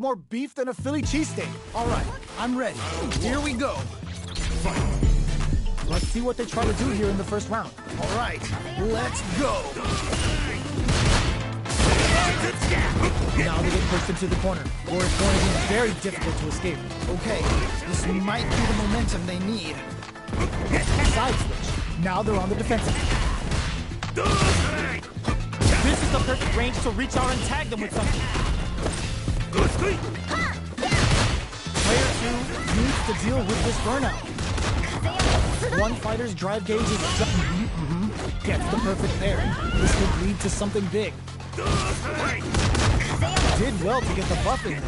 more beef than a Philly cheesesteak. All right, I'm ready. Here we go. Let's see what they try to do here in the first round. All right, let's go. Now they get pushed into the corner, where it's going to be very difficult to escape. Okay, this might be the momentum they need. Side switch. Now they're on the defensive. This is the perfect range to reach out and tag them with something. Player 2 needs to deal with this burnout. One fighter's drive gauge is gets the perfect pair. This could lead to something big. Did well to get the buff in there.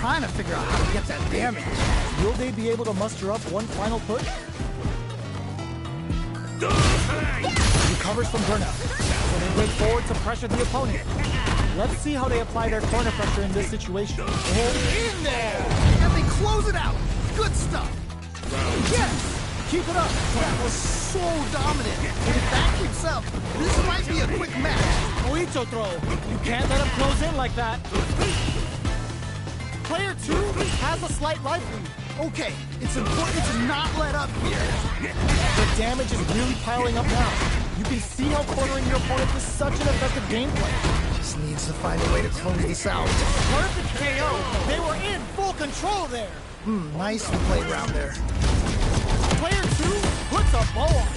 Trying to figure out how to get that damage. Will they be able to muster up one final push? Recovers from burnout. So they break forward to pressure the opponent. Let's see how they apply their corner pressure in this situation. Oh, in there! And they close it out. Good stuff. Yes! Keep it up. That was so dominant. And if that keeps up, this might be a quick match. Oito throw. You can't let him close in like that. Player 2 has a slight life lead. Okay, it's important to not let up here. The damage is really piling up now. You can see how cornering your opponent is such an effective gameplay. Just needs to find a way to close this out. Perfect KO. They were in full control there. Nicely played around there. Player 2 puts a bow on.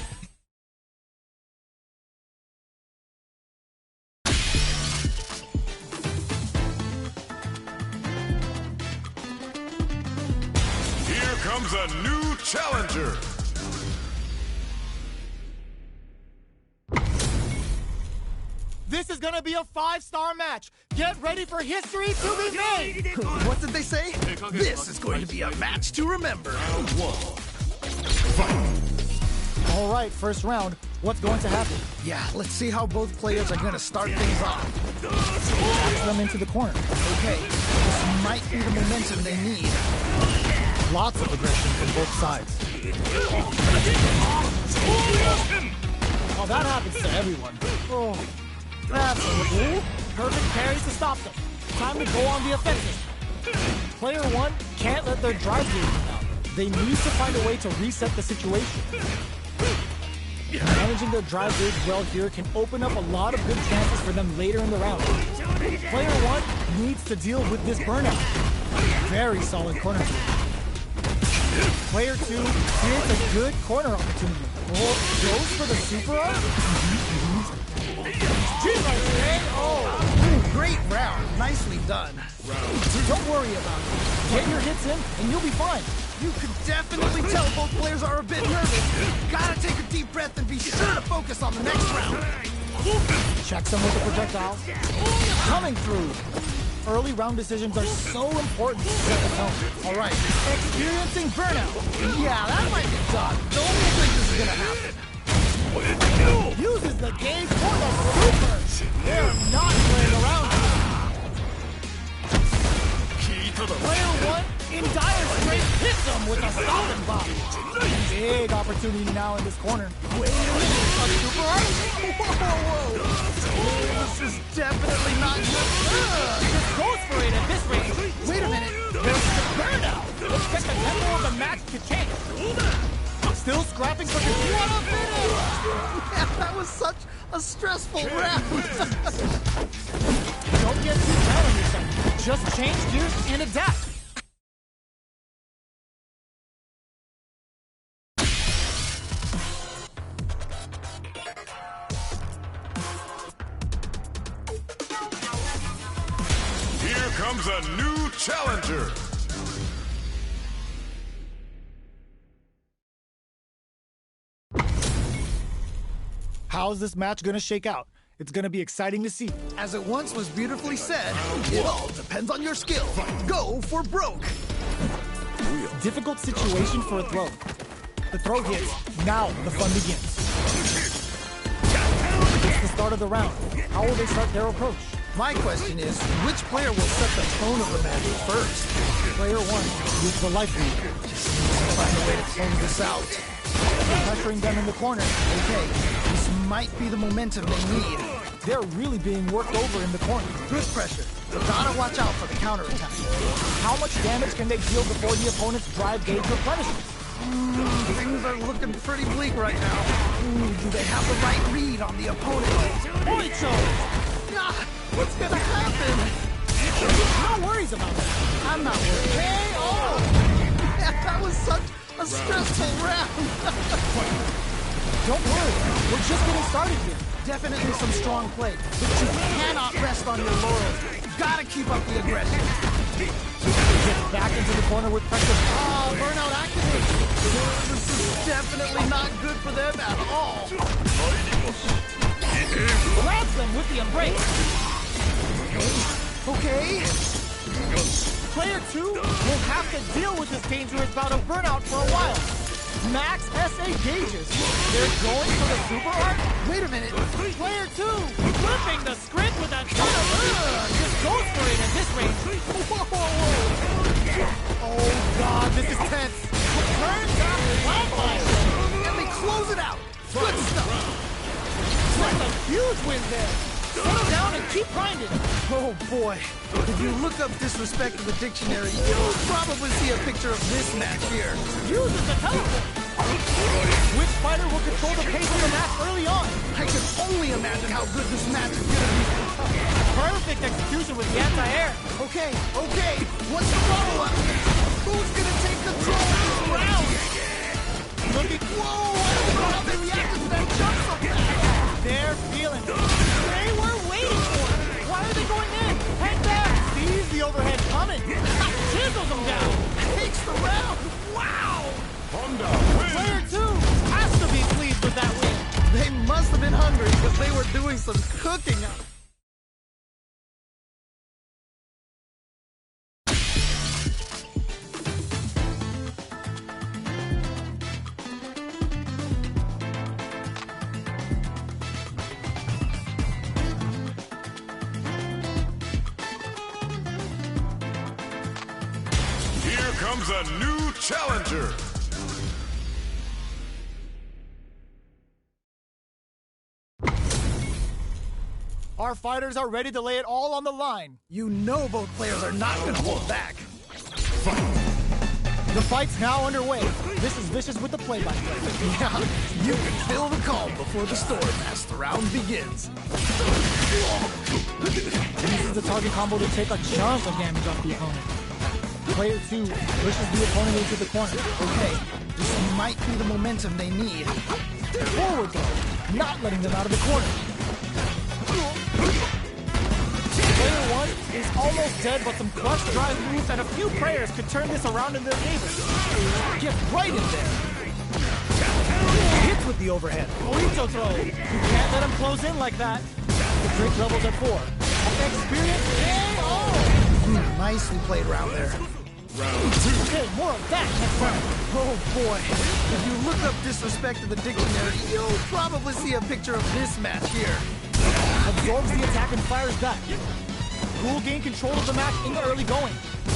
Here comes a new challenger. This is gonna be a 5-star match. Get ready for history to be made. What did they say? This is going to be a match to remember. All right, first round. What's going to happen? Yeah, let's see how both players are going to start things off. Pass them into the corner. Okay, this might be the momentum they need. Lots of aggression from both sides. Oh, that happens to everyone. Oh, that's cool. Perfect parries to stop them. Time to go on the offensive. Player 1 can't let their drive gauge out. They need to find a way to reset the situation. Managing their drive gauge well here can open up a lot of good chances for them later in the round. Player 1 needs to deal with this burnout. Very solid corner. Player 2 creates a good corner opportunity. Oh, goes for the super arm? Great round. Nicely done. Don't worry about it. Get your hits in, and you'll be fine. You could definitely tell both players are a bit nervous. Gotta take a deep breath and be sure to focus on the next round. Checks them with the projectile. Coming through. Early round decisions are so important to set the tone. All right, experiencing burnout. Yeah, that might be done. Don't think this is gonna happen. Uses the gauge for the super. They're not playing around. Player 1 in dire straits hits him with a stopping block. Big opportunity now in this corner. Wait a minute, a super arm? Whoa. This is definitely not good. Just goes for it at this range. Wait a minute, there's the burnout. Expect the tempo of the match to change. Still scrapping for control. What a finish! Yeah, that was such a stressful round. Don't get too down on yourself. Just change gears and adapt. Here comes a new challenger. How's this match gonna shake out? It's gonna be exciting to see. As it once was beautifully said, it all depends on your skill. Go for broke. Difficult situation for a throw. The throw hits. Now the fun begins. It's the start of the round. How will they start their approach? My question is, which player will set the tone of the match first? Player 1 uses the life lead. Just needs to find a way to close this out. Pressuring them in the corner. Okay, this might be the momentum they need. They're really being worked over in the corner. Good pressure. Gotta watch out for the counterattack. How much damage can they deal before the opponent's drive gauge replenishes? Things are looking pretty bleak right now. Do they have the right read on the opponent? Oicho! What's gonna happen? No worries about that. I'm not worried. That was such a stressful round. Don't worry, we're just getting started here. Definitely some strong play, but you cannot rest on your laurels. Gotta keep up the aggression. Get back into the corner with pressure. Burnout activated. This is definitely not good for them at all. Grabs them with the embrace. Okay. Player 2 will have to deal with this dangerous bout of burnout for a while. Max SA gauges. They're going for the super art? Wait a minute. Player 2 flipping the script with a ton of just goes for it at this range. Oh god, this is tense. Turns out wildfire. And they close it out. Good stuff. That's a huge win there. Settle down and keep grinding. Oh boy. If you look up disrespect in the dictionary, you'll probably see a picture of this match here. Uses the teleport. Which fighter will control the pace of the match early on? I can only imagine how good this match is gonna be. Perfect execution with the anti-air. Okay. What's the follow-up? Who's gonna take control of this round? Looking. Whoa! I don't know how they reacted to that jump so fast. They're feeling it. They were waiting for it. Why are they going in? Head back. Sees the overhead coming. Chisels them down. Takes the round. Wow! Honda Player 2 has to be pleased with that win. They must have been hungry because they were doing some cooking. Here comes a new challenger. Our fighters are ready to lay it all on the line. You know both players are not going to hold back. The fight's now underway. This is Vicious with the play-by-play. Yeah, you can feel the calm before the storm as the round begins. Uses the target combo to take a chunk of damage off the opponent. Player 2 pushes the opponent into the corner. Okay, this might be the momentum they need. Forward though, not letting them out of the corner. Player 1 is almost dead, but some clutch drive moves and a few prayers could turn this around in their favor. Get right in there. Hits with the overhead. Oicho throw. You can't let him close in like that. The drink levels at 4. Experience KO. Nicely played round there. Okay, more of that next round. Oh boy. If you look up disrespect in the dictionary, you'll probably see a picture of this match here. Absorbs the attack and fires back. Will gain control of the match in the early going.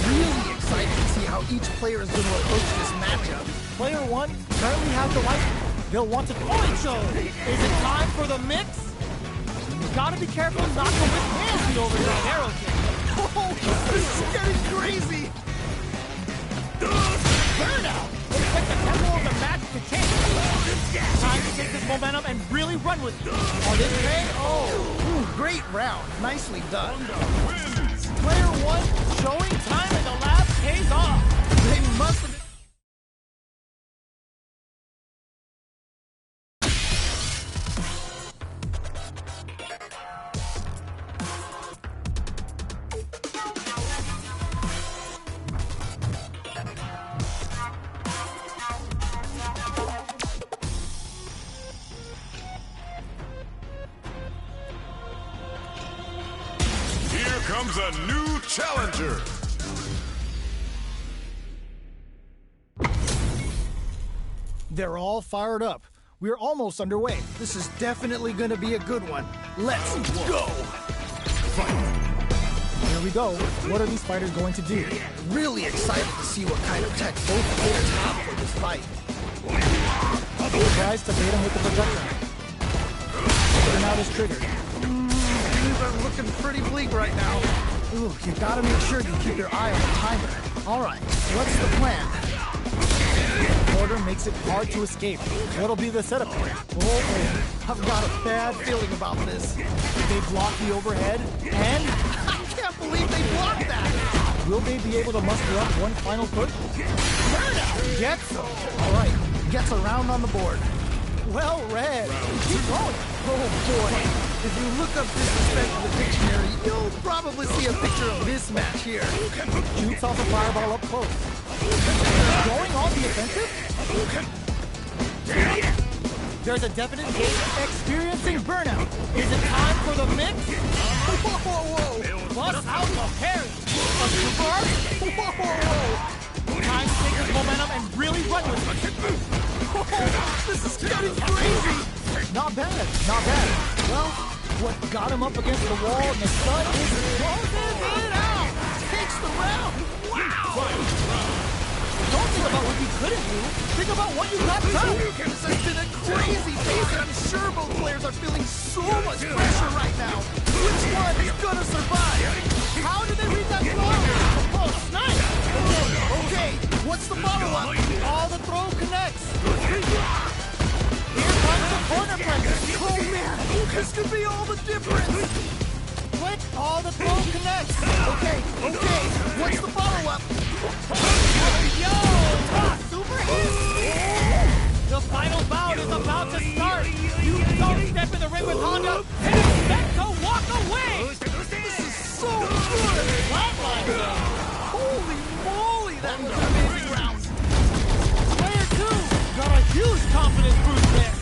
Really excited to see how each player is going to approach this matchup. Player 1 currently has the light. They'll want to Oicho. Is it time for the mix? You gotta be careful not to withstand the overdrive arrow kick. Oh, this is getting crazy. Burnout! Expect the tempo of the match to change. Time to take this momentum and really run with it. On this day, Great round. Nicely done. Player 1 showing time in the lab pays off. They must have... Here comes a new challenger. They're all fired up. We're almost underway. This is definitely going to be a good one. Let's go! Here we go. What are these fighters going to do? Really excited to see what kind of tech both players have for this fight. Tries to bait him with the projectile. Burnout is triggered. Things are looking pretty bleak right now. Ooh, you gotta make sure you keep your eye on the timer. Alright, what's the plan? Order makes it hard to escape. What'll be the setup here? Oh, I've got a bad feeling about this. They block the overhead, and I can't believe they blocked that! will they be able to muster up one final push? Burnout! Gets alright, gets around on the board. Well read. Keep going. Oh boy, if you look up disrespect in the dictionary, you'll probably see a picture of this match here. Shoots off a fireball up close. Going on the offensive? There's a definite case experiencing burnout. Is it time for the mix? Whoa! Bust out the parry. A super art? Whoa! Time to take this momentum and really run with it. This is getting crazy! Not bad, not bad. Well, what got him up against the wall and the sun is closing it out. Takes the round! Wow! Don't think about what you couldn't do. Think about what you got done. This has been a crazy pace, and I'm sure both players are feeling so much pressure right now. Which one is gonna survive? How did they read that throw? Oh, nice. Okay, what's the follow-up? All the throw connects. Here comes the corner pressure. Oh man, this could be all the difference. Click, all the throw connects. Okay, what's the follow-up? Yo! Super hit! The final bout is about to start. You don't step in the ring with Honda and expect to walk away. This is so good! Flatline them. Holy moly, that was an amazing round! Player 2 got a huge confidence boost there.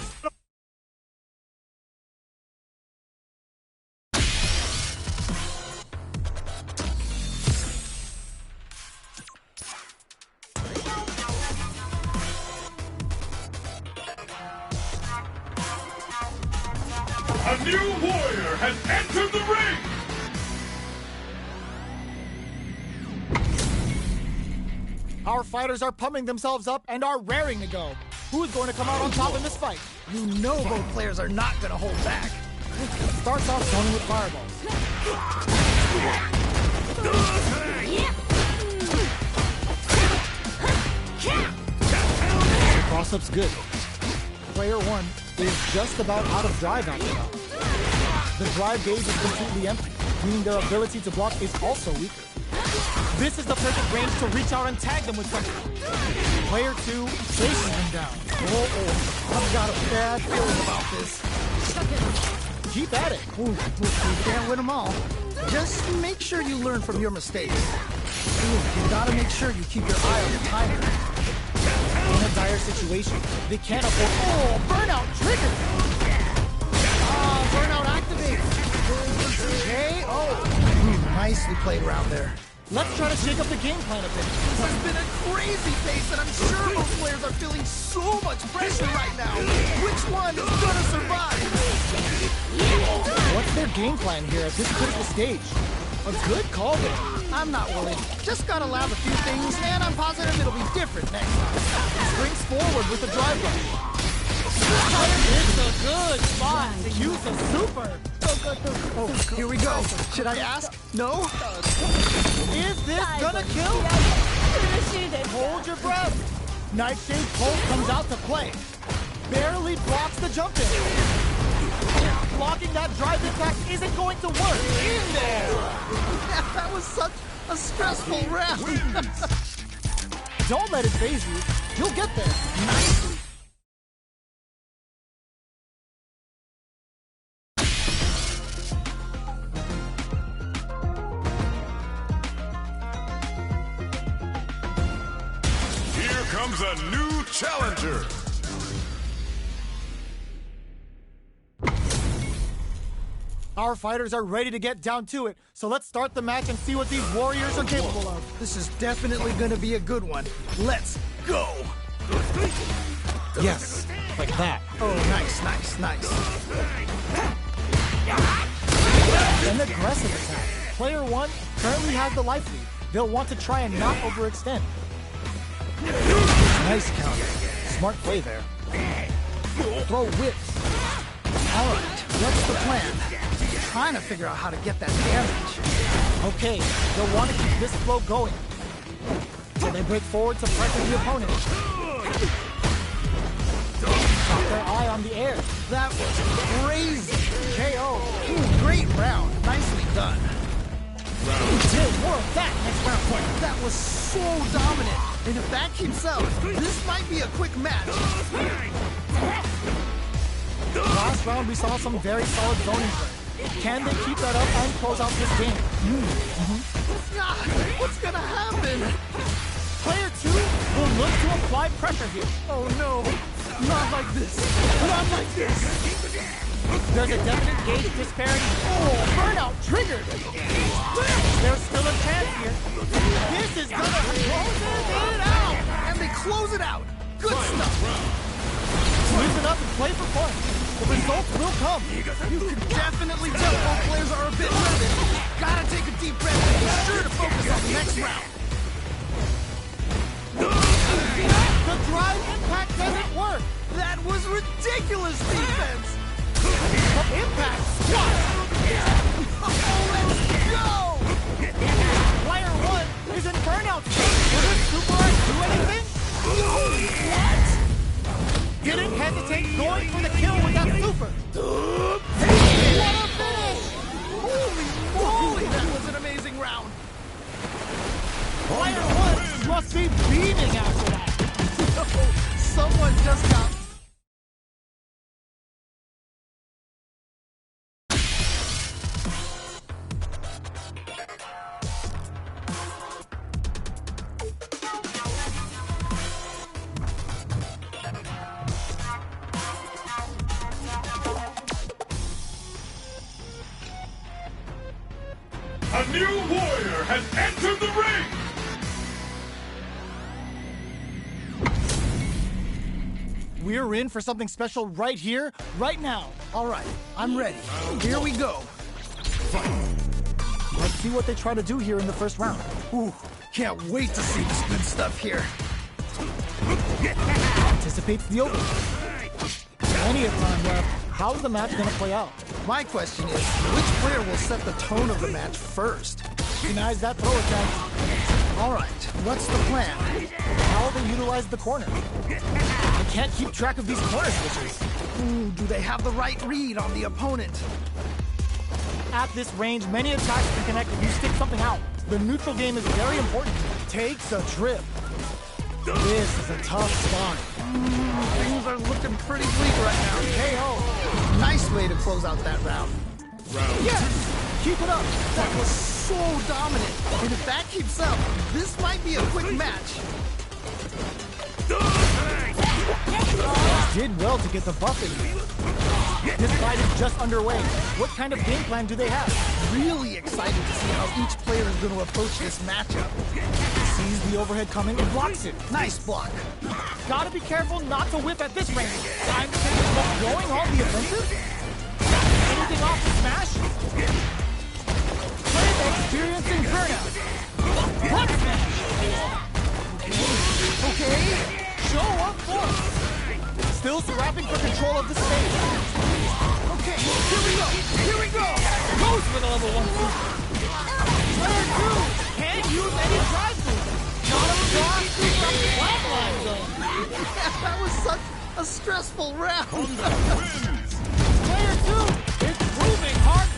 A new warrior has entered the ring! Our fighters are pumping themselves up and are raring to go. Who's going to come out on top in this fight? You know both players are not gonna hold back. Starts off zoning with fireballs. Cross-up's good. Player 1 is just about out of drive after that. The drive gauge is completely empty, meaning their ability to block is also weaker. This is the perfect range to reach out and tag them with something. Player 2 chasing him down. I've got a bad feeling about this. Keep at it. You can't win them all. Just make sure you learn from your mistakes. You gotta make sure you keep your eye on the timer. In a dire situation, they can't afford. Oh, burnout triggered! Burnout activates. Nicely played around there. Let's try to shake up the game plan a bit. This has been a crazy pace, and I'm sure both players are feeling so much pressure right now. Which one is gonna survive? What's their game plan here at this critical stage? A good call there. I'm not worried. Just gotta lab a few things, and I'm positive it'll be different next time. Springs forward with the drive rush. It's a good spot to use a super. Oh, here we go. Should I ask? No? Is this gonna kill? Hold your breath. Nightshade Pulse comes out to play. Barely blocks the jump in. Blocking that drive impact isn't going to work. In there. That was such a stressful round. Don't let it faze you. You'll get there. Nice. Here comes a new challenger! Our fighters are ready to get down to it, so let's start the match and see what these warriors are capable of. This is definitely gonna be a good one. Let's go! Yes, like that. Oh, nice. An aggressive attack. Player 1 currently has the life lead. They'll want to try and not overextend. Nice counter. Smart play there. Throw whips. All right, what's the plan? trying to figure out how to get that damage. Okay, they'll want to keep this flow going. So they break forward to pressure the opponent. Got their eye on the air. That was crazy. KO. Ooh, great round. Nicely done. More of that next round point. That was so dominant. And if that keeps up, this might be a quick match. Last round, we saw some very solid zoning play. Can they keep that up and close out this game? God, what's gonna happen? Player 2 will look to apply pressure here. Oh no, not like this. Not like this. There's a definite gauge disparity. Oh, burnout triggered. There's still a chance here. This is gonna close it out. And they close it out. Good stuff. Listen up and play for fun. The results will come. You can definitely tell both players are a bit nervous. Gotta take a deep breath and be sure to focus on the next round. The drive impact doesn't work. That was ridiculous defense. The impact squat. Oh, let's go. Player 1 is in burnout state. Will this super art do anything? What? Didn't hesitate going for the kill with that super. What a finish! Holy moly, that was an amazing round. Player 1 must be beaming after that. Someone just got... A new warrior has entered the ring! We're in for something special right here, right now. All right, I'm ready. Here we go. Let's see what they try to do here in the first round. Ooh, can't wait to see this good stuff here. Anticipates the open. Plenty of time left. How's the match gonna play out? My question is, which player will set the tone of the match first? Denies that throw attack. All right, what's the plan? How they utilize the corner. I can't keep track of these corner switches. Do they have the right read on the opponent? At this range, many attacks can connect if you stick something out. The neutral game is very important. Takes a trip. This is a tough spot. Things are looking pretty bleak right now. KO. Nice way to close out that round. Yes! Keep it up. That was so dominant. And if that keeps up, this might be a quick match. Did well to get the buff in. This fight is just underway. What kind of game plan do they have? Really excited to see how each player is going to approach this matchup. Sees the overhead coming and blocks it. Nice block. Gotta be careful not to whip at this range. I'm thinking of going on the offensive? Anything off the smash? Player experiencing burnout. What smash? Okay. Show up force. Still scrapping for control of the stage. Okay, here we go. Here we go. Goes for the level 1 super. Player 2 can't use any drive moves. Not a cross to the flatline zone. That was such a stressful round. Player 2 is proving hard.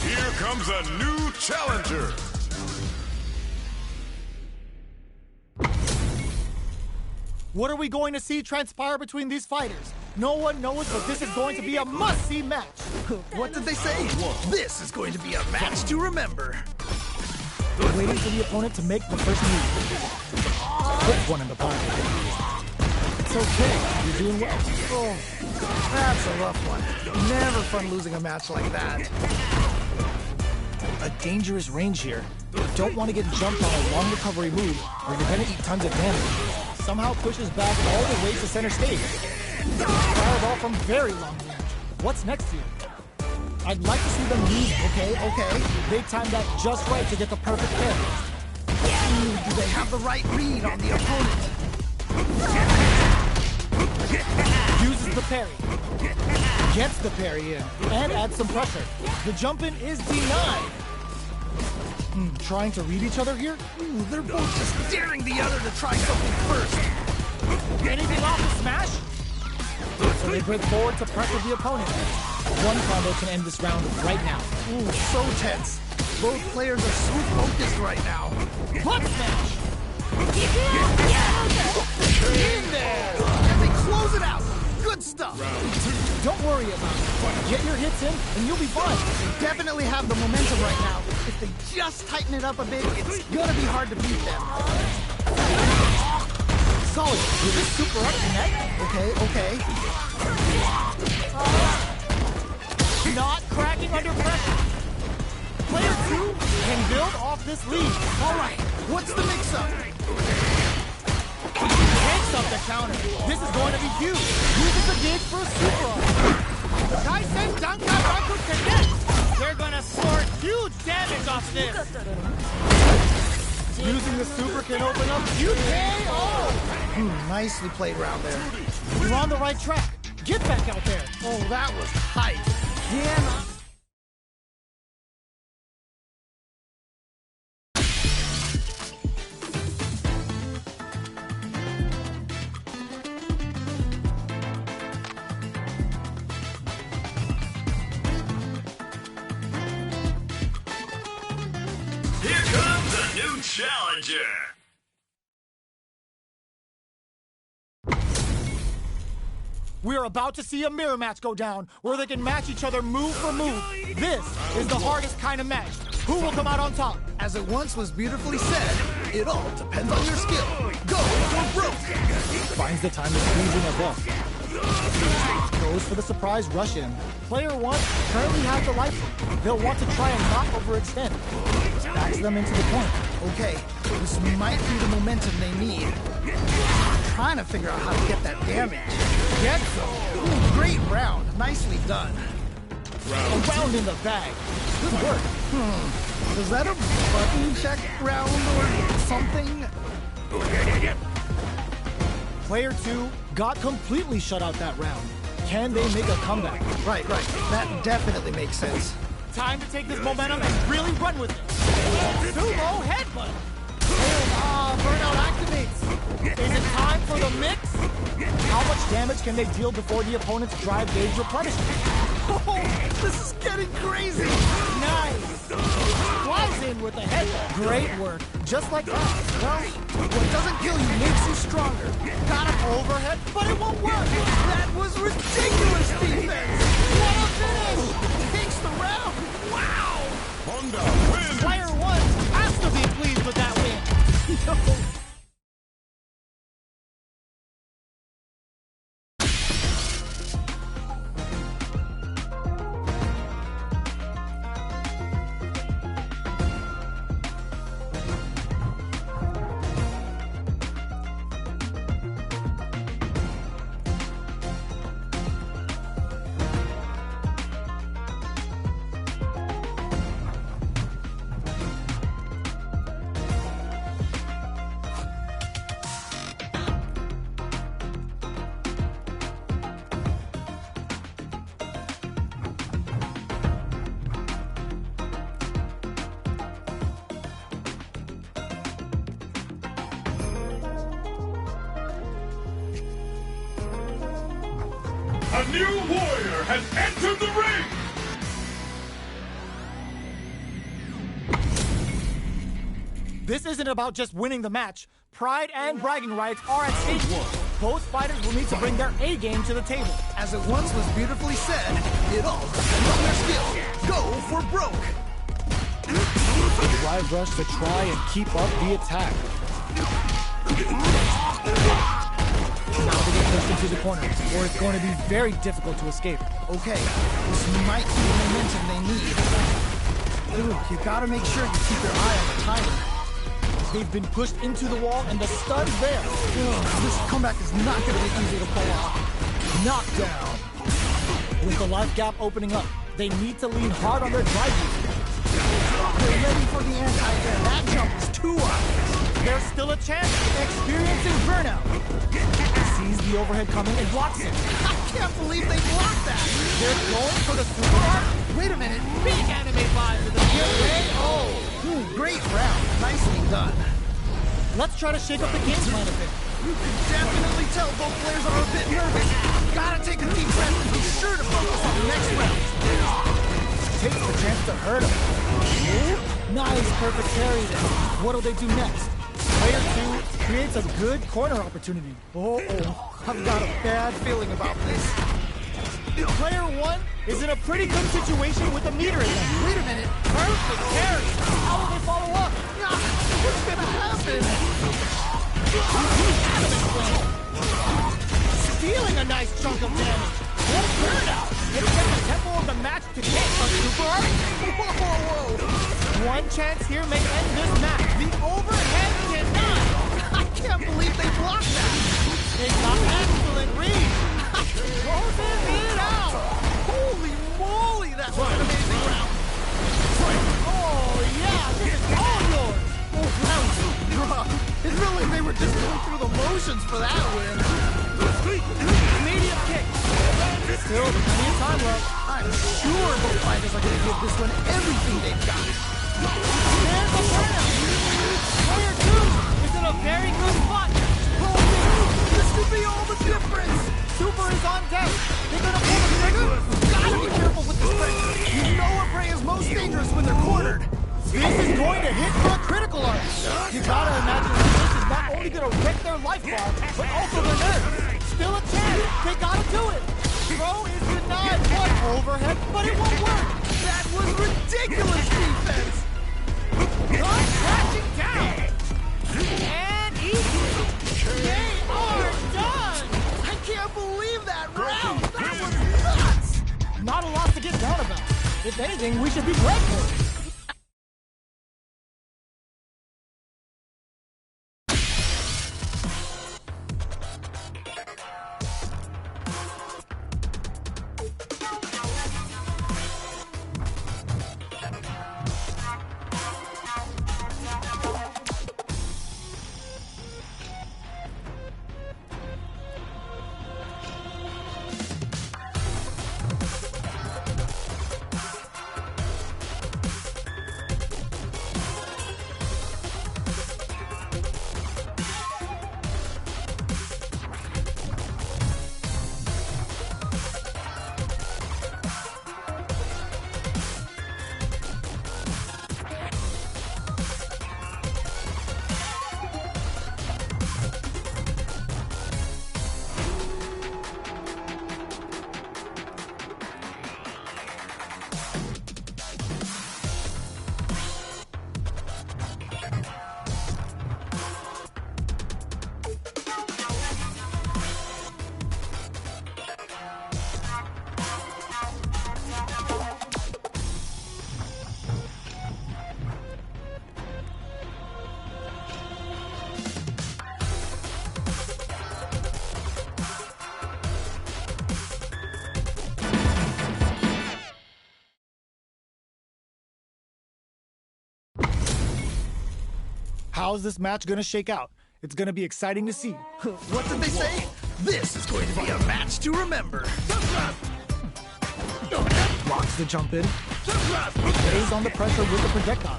Here comes a new challenger! What are we going to see transpire between these fighters? No one knows, but this is going to be a must-see match. What did they say? This is going to be a match to remember. Waiting for the opponent to make the first move. Put one in the pocket. It's okay. You're doing well. Oh, that's a rough one. Never fun losing a match like that. A dangerous range here. You don't want to get jumped on a long recovery move, or you're going to eat tons of damage. Somehow pushes back all the way to center stage. Fireball from very long range. What's next here? I'd like to see them move. Okay. They timed that just right to get the perfect pair. Do they have the right read on the opponent? Uses the parry. Gets the parry in. And adds some pressure. The jump in is denied. Trying to read each other here? They're both just daring the other to try something first. Anything off the smash? So they break forward to pressure the opponent. One combo can end this round right now. Ooh, so tense. Both players are so focused right now. Butt smash! In there! And they close it out. Good stuff. Don't worry about it. Get your hits in, and you'll be fine. They definitely have the momentum right now. If they just tighten it up a bit, it's gonna be hard to beat them. Solid. Did this super up connect? Okay. Not cracking under pressure. Player 2 can build off this lead. All right, what's the mix-up? Takes up the counter. This is going to be huge. Uses the gauge for a super up. Kaisen Danka Raku connect. They're going to score huge damage off this. Using the super can open up huge KO. Nicely played round there. You're on the right track. Get back out there. Oh, that was tight. Here comes a new challenger. We're about to see a mirror match go down, where they can match each other move for move. This is the hardest kind of match. Who will come out on top? As it once was beautifully said, it all depends on your skill. Go or broke. Finds the time to squeeze in a buff. Goes for the surprise rush in. Player 1 currently has the life. They'll want to try and not overextend. Backs them into the point. Okay, this might be the momentum they need. Trying to figure out how to get that damage. Get some. Great round. Nicely done. A round in the bag. Good work. Was that a button check round or something? Player 2 got completely shut out that round. Can they make a comeback? Right. That definitely makes sense. Time to take this momentum and really run with it. Sumo headbutt. Burnout activates. Is it time for the mix? How much damage can they deal before the opponent's drive gauge replenishes? Oh, this is getting crazy. Nice. Flies in with the headbutt. Great work. Just like that. Well, what doesn't kill you makes you stronger. Got an overhead, but it won't work. That was ridiculous defense. What a finish. Takes the round. Wow. Honda wins. Player 1 has to be pleased with that win. A new warrior has entered the ring. This isn't about just winning the match. Pride and bragging rights are at stake. Both fighters will need to bring their A game to the table. As it once was beautifully said, it all depends on their skill. Go for broke. Drive rush to try and keep up the attack. Now they get pushed into the corner, or it's going to be very difficult to escape. Okay, this might be the momentum they need. Ooh, you gotta make sure you keep your eye on the timer. They've been pushed into the wall, and the stun's there. This comeback is not gonna be easy to pull off. Knockdown. With the life gap opening up, they need to lean hard on their drive. They're ready for the anti-air. That jump is too obvious. There's still a chance. Experiencing burnout. Sees the overhead coming and blocks it. I can't believe they blocked that. They're going for the super art. Wait a minute. Big anime vibe to the KO. Great round. Nicely done. Let's try to shake up the game plan a bit. You can definitely tell both players are a bit nervous. Gotta take a deep breath and be sure to focus on the next round. Takes the chance to hurt him. Ooh, nice, perfect parry there. What'll they do next? Player 2 creates a good corner opportunity. I've got a bad feeling about this. Player 1 is in a pretty good situation with the meter again. Wait a minute. Perfect parry. How will they follow up? What's gonna happen? Stealing a nice chunk of damage. Full burnout. It'll get the tempo of the match to get a super art. Whoa. One chance here may end this match. The overhead cannot. I can't believe they blocked that. They got excellent read. Closes it out. Holy moly, that was an amazing round. Oh, yeah, this is all yours. It felt like they were just going through the motions for that win. Medium kick. Still plenty of time left. I'm sure both fighters are going to give this one everything they've got. There's the burnout. Player 2 is in a very good spot. This could be all the difference. Super is on deck. They're going to pull the trigger. Gotta be careful with this pressure. You know a prey is most dangerous when they're cornered. This is going to hit for a critical art. You gotta imagine that this is not only going to wreck their life bar, but also their nerves. Still a chance. They gotta do it. Throw is denied. One overhead, but it won't work. That was ridiculous defense. Not crashing down. And easy. They are done. I can't believe that round. That was nuts. Not a lot to get down about. If anything, we should be grateful. How's this match gonna shake out? It's gonna be exciting to see. What did they say? This is going to be a match to remember. Blocks the jump in. Stays on the pressure with the projectile.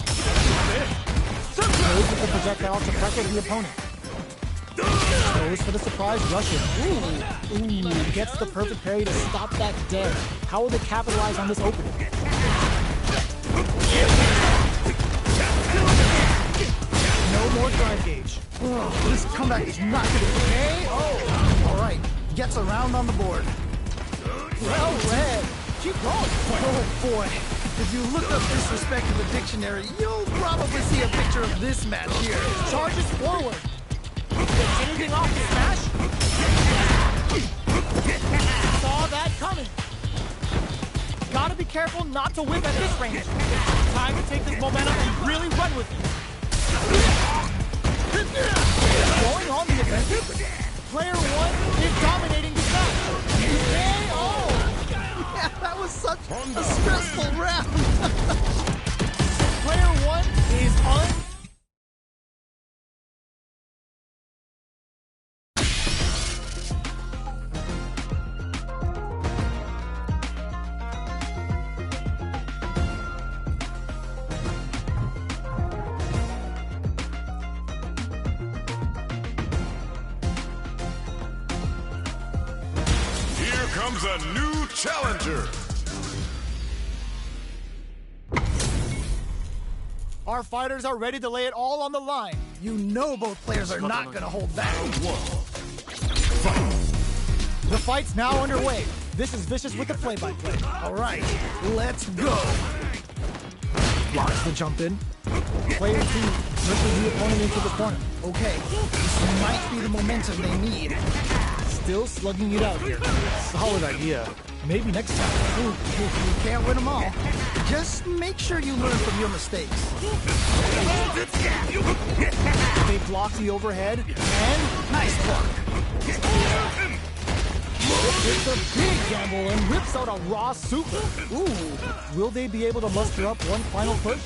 Goes with the projectile to pressure the opponent. Goes for the surprise Russian. Ooh, gets the perfect parry to stop that dead. How will they capitalize on this opening? No more drive gauge. This comeback is not going to be KO. All right, gets a round on the board. Well read. Keep going. Oh boy, if you look up disrespect in the dictionary, you'll probably see a picture of this match here. Charges forward. Gets anything off the smash? Saw that coming. Gotta be careful not to whip at this range. Time to take this momentum and really run with it. Going on the offensive, player 1 is dominating the match. Yeah, that was such a stressful round. Player 1 is comes a new challenger. Our fighters are ready to lay it all on the line. You know both players are not gonna hold back. The fight's now underway. This is Vicious with the play-by-play. All right, let's go. Blocks the jump in. Player 2 pushes the opponent into the corner. Okay, this might be the momentum they need. Still slugging it out here. Solid idea. Maybe next time. Ooh, you can't win them all. Just make sure you learn from your mistakes. They block the overhead, and nice block. It's a big gamble and rips out a raw super. Ooh, will they be able to muster up one final push?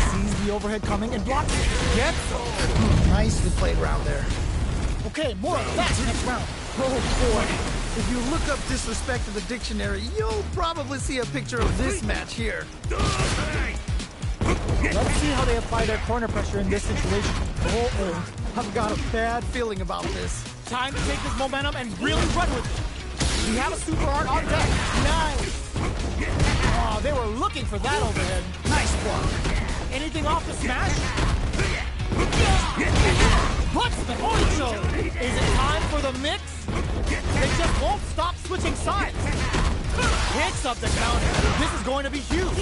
Sees the overhead coming and blocks it. Gets. Nicely played round there. Okay, more of that next round. Oh boy. If you look up disrespect in the dictionary, you'll probably see a picture of this match here. Let's see how they apply their corner pressure in this situation. Oh, I've got a bad feeling about this. Time to take this momentum and really run with it. We have a super art on deck. Nice. Oh, they were looking for that overhead. Nice block. Anything off the smash? What's the ocho? Is it time for the mix? They just won't stop switching sides. Picks up the counter. This is going to be huge.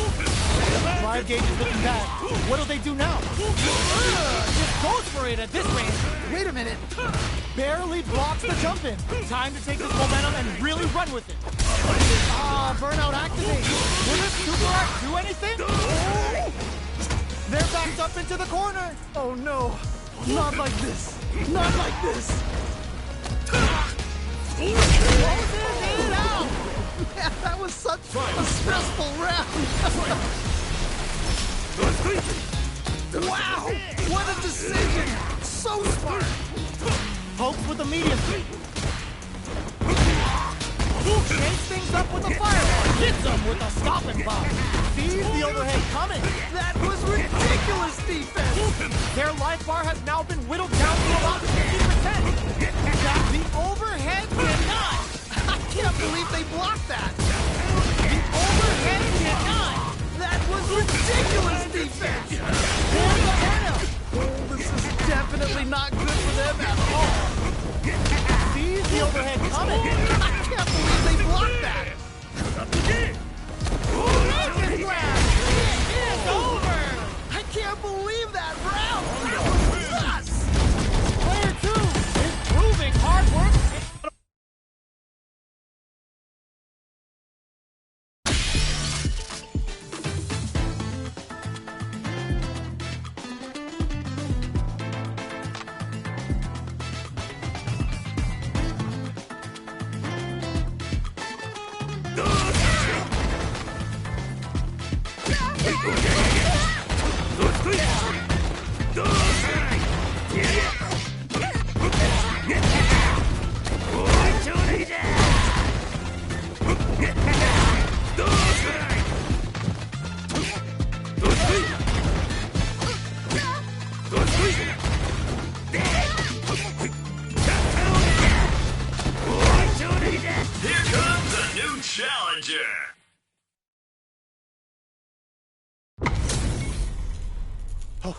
Drive gauge is looking bad. What do they do now? Just goes for it at this range. Wait a minute. Barely blocks the jump in. Time to take this momentum and really run with it. Burnout activate. Will this super art do anything? They're backed up into the corner. Oh no. Not like this. Not like this. Closes it out. Man, that was such a stressful round. Wow. What a decision. So smart. Pokes with the medium. Shakes things up with a fireball. Hits him with a stopping bomb. Sees the overhead coming. That was ridiculous defense. Their life bar has now been whittled down to about 50%. The overhead cannot. I can't believe they blocked that. The overhead cannot. That was ridiculous defense. There's the burnout. Oh, this is definitely not good for them at all. Sees the overhead coming. I can't believe they blocked that. It's over. I can't believe that round. That was nuts. Player 2 is proving hard work.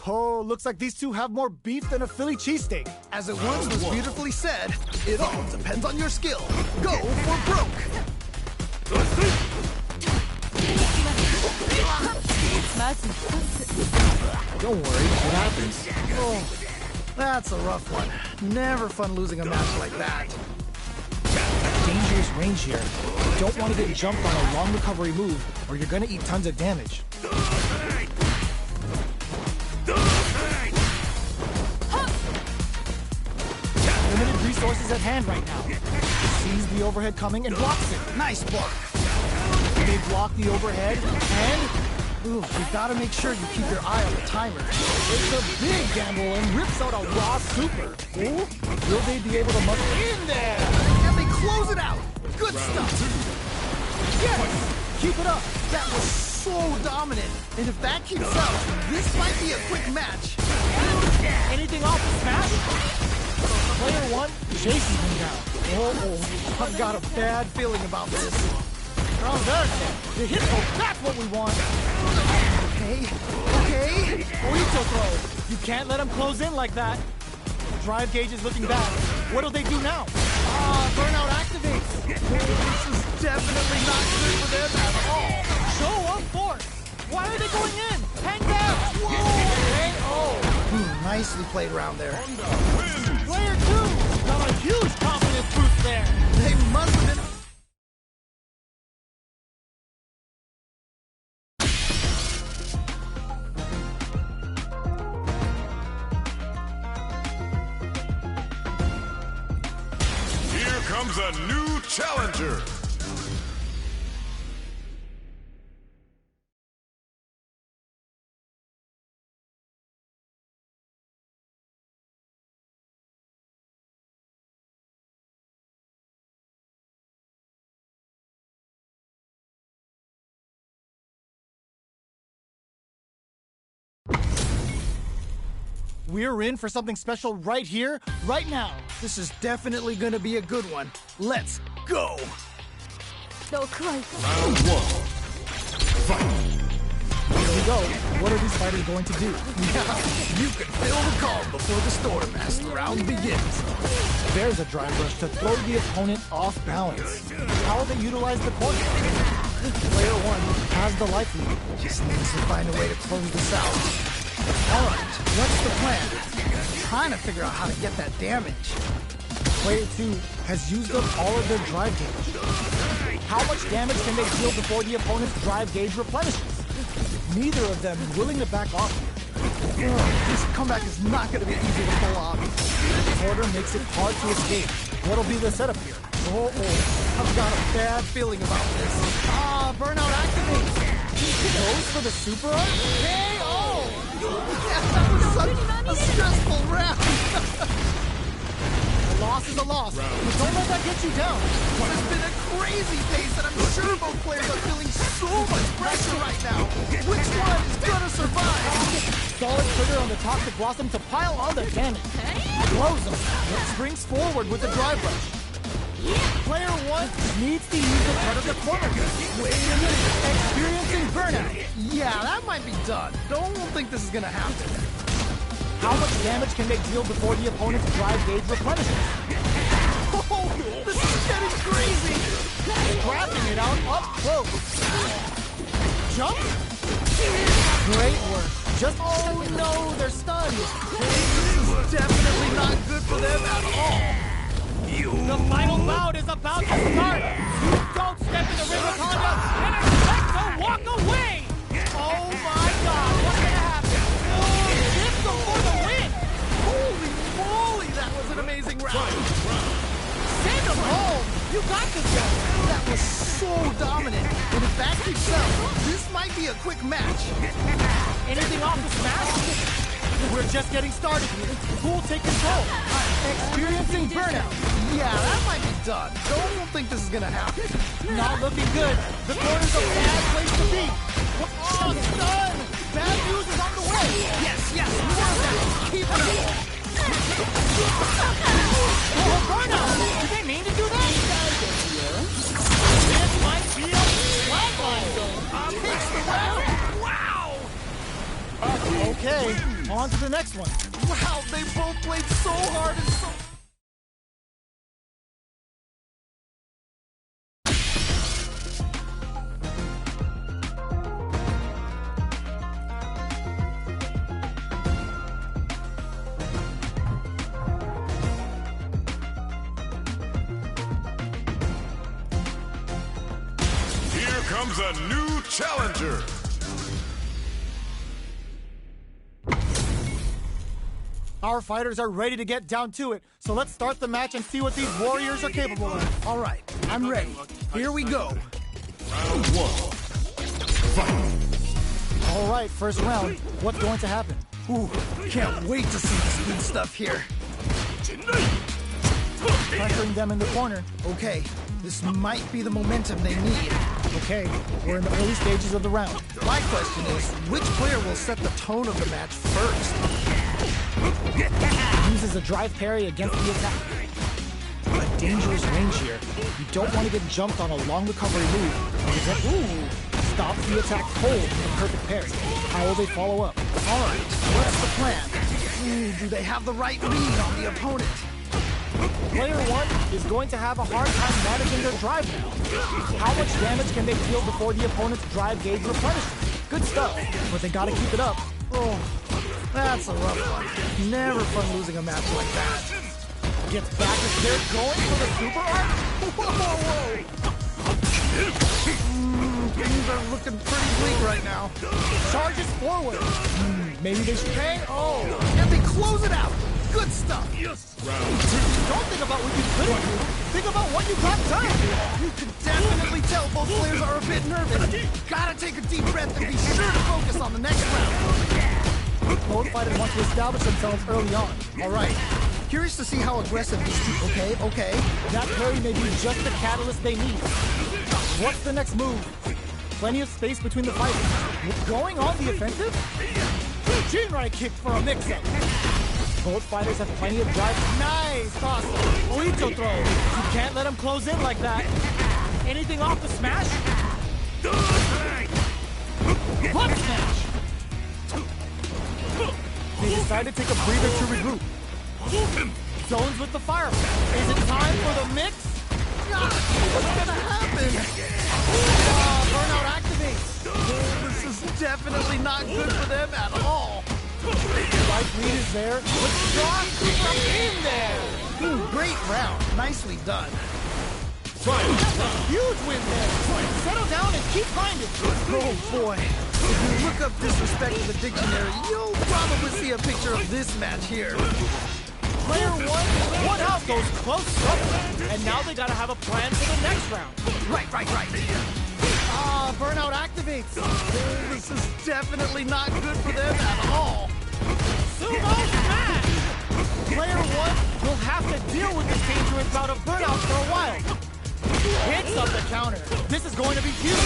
Oh, looks like these two have more beef than a Philly cheesesteak. As it once was beautifully said, it all depends on your skill. Go for broke. Don't worry, what happens? Oh, that's a rough one. Never fun losing a match like that. Dangerous range here. You don't want to get jumped on a long recovery move, or you're gonna eat tons of damage. Limited resources at hand right now. Sees the overhead coming and blocks it. Nice block. They block the overhead, and Ooh, you gotta make sure you keep your eye on the timer. it's a big gamble and rips out a raw super. Ooh, will they be able to muster in there? And they close it out. Good stuff. Yes! Keep it up. That was so dominant. And if that keeps up, this might be a quick match. Anything off the smash? Player 1 chases him down. Oh, I've got a bad feeling about this. Oh, there's it. The hit throw, that's what we want. Okay. Burrito throw. You can't let him close in like that. Drive gauge is looking bad. What'll they do now? Burnout activates. This is definitely not good for them at all. Show of force. Why are they going in? Hang down. Whoa. Nicely played around there. Player 2 got a huge confidence boost there. They must have been... Here comes a new challenger. We're in for something special right here, right now. This is definitely gonna be a good one. Let's go! Round 1. Fight. Here we go. What are these fighters going to do? You can feel the calm before the storm as the round begins. There's a drive rush to throw the opponent off balance. How will they utilize the corner? Player 1 has the life lead. Just needs to find a way to close this out. Alright, what's the plan? Trying to figure out how to get that damage. Player 2 has used up all of their drive gauge. How much damage can they deal before the opponent's drive gauge replenishes? Neither of them willing to back off here. This comeback is not going to be easy to pull off. Order makes it hard to escape. What'll be the setup here? I've got a bad feeling about this. Burnout activates. Goes for the super art? KO! That was such a stressful round. A loss is a loss, but don't let that get you down. It's been a crazy pace, and I'm sure both players are feeling so much pressure right now. Which one is gonna survive? Solid trigger on the Toxic Blossom to pile on the damage. Blows him, but springs forward with the drive rush. Player 1 needs to use the part of the corner. Wait a minute. Experiencing burnout. Yeah, that might be done. Don't think this is gonna happen. How much damage can they deal before the opponent's drive gauge replenishes? Oh, this is getting crazy. Scrapping it out up close. Jump? Great work. Just oh no, they're stunned. This is definitely not good for them at all. The final bout is about to start. Don't step in the ring with Honda and expect to walk away. Oh my God, what's gonna happen? Disco for the win. Holy moly, that was an amazing round. Send him home. You got this guy. That was so dominant. And if that keeps up, this might be a quick match. Anything off the smash? We're just getting started here. Who will take control? Experiencing burnout. Yeah, that might be done. Don't think this is gonna happen. Not looking good. The corner's a bad place to be. Oh, stun! Bad news is on the way. Yes, more of that. Keep it up. Oh, burnout! Did they mean to do that? This might be a flatline zone. Takes the round. Wow! Okay, on to the next one. Wow, they both played so hard and so... Here comes a new challenger. Our fighters are ready to get down to it, so let's start the match and see what these warriors are capable of. All right, I'm ready. Here we go. Round 1. Fight. All right, first round. What's going to happen? Ooh, can't wait to see the speed stuff here. Pressuring them in the corner. Okay, this might be the momentum they need. Okay, we're in the early stages of the round. My question is, which player will set the tone of the match first? Uses a drive parry against the attack. A dangerous range here. You don't want to get jumped on a long recovery move. Because stops the attack cold with a perfect parry. How will they follow up? Alright, what's the plan? Do they have the right read on the opponent? Player 1 is going to have a hard time managing their drive now. How much damage can they deal before the opponent's drive gauge replenishes? Good stuff, but they gotta keep it up. Oh, that's a rough one. Never fun losing a match like that. Gets back as they're going for the super art? Whoa! Things are looking pretty bleak right now. Charges forward. Maybe they should hang? Oh! And they close it out. Good stuff. Yes. Don't think about what you couldn't do. Think about what you got done. You can definitely tell both players are a bit nervous. Gotta take a deep breath and be sure to focus on the next round. Both fighters want to establish themselves early on. All right. Curious to see how aggressive these two. Okay. That parry may be just the catalyst they need. What's the next move? Plenty of space between the fighters. Going on the offensive? Jinrai kick for a mix-up. Both fighters have plenty of drive. Nice toss. Oito throw. You can't let him close in like that. Anything off the smash? Butt smash. They decide to take a breather to regroup. Zones with the fire. Is it time for the mix? What's gonna happen? Burnout activates. This is definitely not good for them at all. Right read is there, but strong from in there. Great round. Nicely done. That's a huge win there. Settle down and keep grinding. Oh boy. If you look up disrespect in the dictionary, you'll probably see a picture of this match here. Player 1 out those close struggles, and now they gotta have a plan for the next round. Right. Burnout activates. This is definitely not good for them at all. Sumo smash! Player 1 will have to deal with this dangerous bout of burnout for a while. Hits up the counter. This is going to be huge.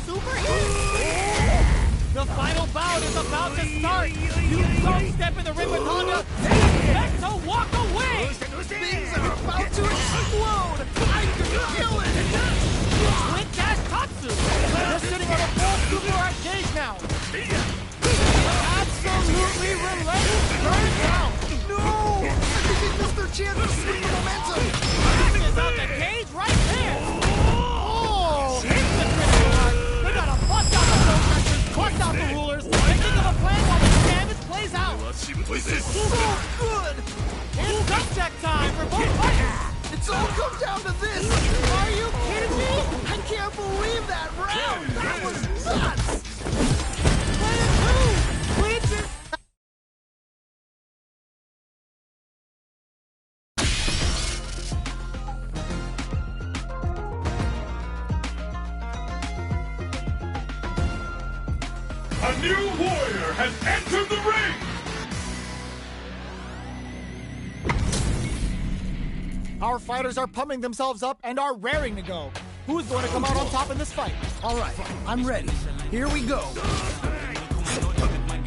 Super hit! The final bout is about to start. You don't step in the ring with Honda and expect to walk away. Things are about to explode. I can feel it. Twin dash Tatsu. They're sitting on a full super art gauge now. Absolutely relentless. Turn it down. No! I think they missed their chance to swing the momentum. Is out the cage right there. Oh! Hits the critical art. They gotta bust out the protesters, bust out the rulers, and think of a plan while the damage plays out. This is so good. It's subject time for both fighters. It's all come down to this. Are you kidding me? I can't believe that round. That was nuts. Player 2 wins it. A new warrior has entered the ring! Our fighters are pumping themselves up and are raring to go. Who's going to come out on top in this fight? All right, I'm ready. Here we go.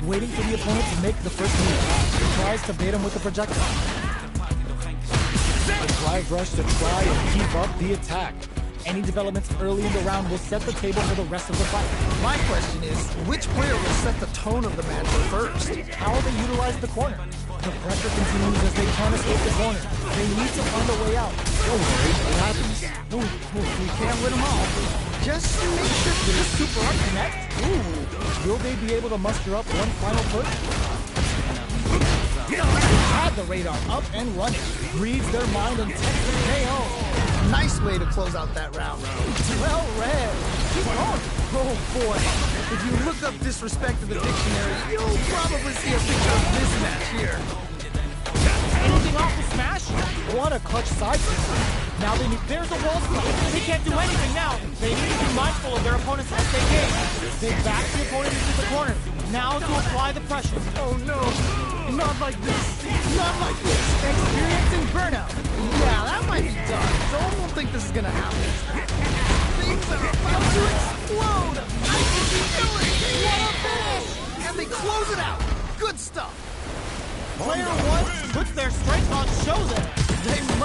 Waiting for the opponent to make the first move. He tries to bait him with the projectile. A drive rush to try and keep up the attack. Any developments early in the round will set the table for the rest of the fight. My question is, which player will set the tone of the match first? How will they utilize the corner? The pressure continues as they can't escape the corner. They need to find a way out. Don't worry, what happens? We can't win them all. Just make sure Did this super art connect? Will they be able to muster up one final push? Had the radar up and running. Reads their mind and takes the KO. Nice way to close out that round. Well read. Keep going. Oh boy. If you look up disrespect in the dictionary, you'll probably see a picture of this match here. Anything off the smash? What a clutch side system. Now they need, there's a wall spot. They can't do anything now. They need to be mindful of their opponent's SAK. They back the opponent into the corner. Now to apply the pressure. Oh no. Not like this. Not like this. Experiencing burnout. Yeah, that might be done. Don't think this is gonna happen. Things are about to explode. I can feel it. What a finish. And they close it out. Good stuff. Player one puts their strength on show there. They